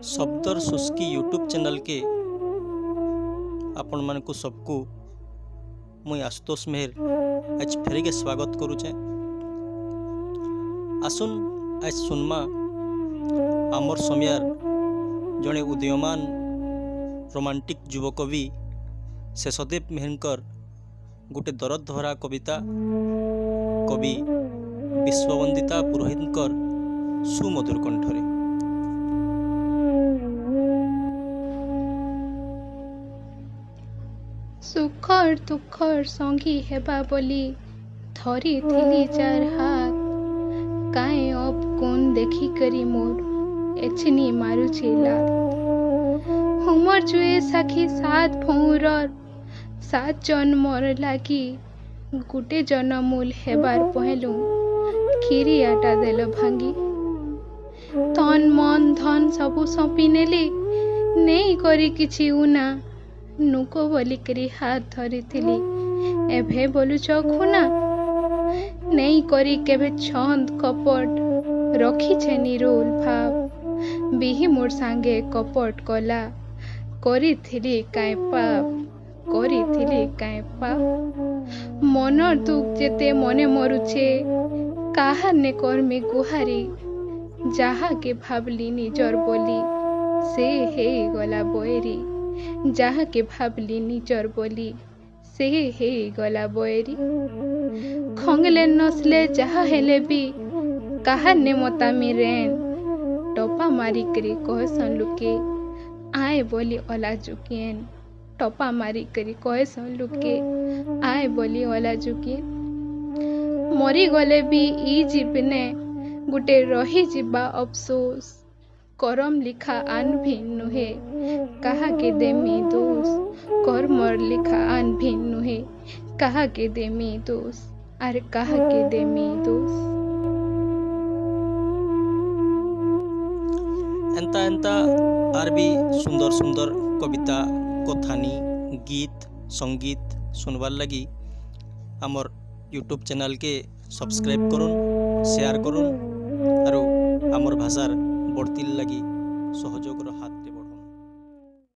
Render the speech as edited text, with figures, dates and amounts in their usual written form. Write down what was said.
शब्दर Suzuki YouTube channel के आपण मानकु सबको मुई आशुतोष मेहर आज फेरिके स्वागत करुचे। आसुन आज सुनमा आमर समयार जड़े उदीयमान रोमांटिक युवकवि शेषदेव मेहरकर गोटे दरद भरा कविता कवि विश्ववंदिता पुरोहितकर सुमधुर कंठरे। सुखर दुखर संगी हेबा बोली धरी थिली चार हाथ, काए अब कोन देखी करी मोर एछनी मारुची लात। हुमर जुए साखी सात भौरर सात जन्मर लागी, गुटे जनमूल हेबार पहलू खीरी आटा देल भांगी। तन मन धन सबु सौंपी नेली, नहीं करी किछि उना, नुको बोलिकरी हाथ धरी थिली एभे बोलुच खुना। नहीं करी केबे छंद कपट रखी निरोल भाव, बिही मोर सांगे कपट कला करी थिली काए पाप, करी थिली काए पाप। मनर दुख जेते मने मरुछे, काहा ने कर्मी गुहारी, जहा के भाबली निजर बोली से हे गला बोएरी। जहा के भाबली निजर बोली से हे गला बोएरी। खंगले नसले जहा हेले भी काहा ने मता मिरेन, टपा मारी करी कहसन लुके आए बोली ओला जुकियन। टपा मारी करी कहसन लुके आए बोली ओला जुकियन। मरी गले भी ई जीवने गुटे रही जीवा अफसोस, करम लिखा आन भी नुहे कहा के देमी दोष। कर्मर लिखा आन भी नुहे कहा के देमी दोष, अरे कहा के देमी दोष। एंता एंता आर भी सुंदर सुंदर कविता कथानी गीत संगीत सुनवार लगी आमर यूट्यूब चैनल के सब्सक्राइब करुन, शेयर करुन और आमर भाषार बढ़ती लगी सहयोग हाथ।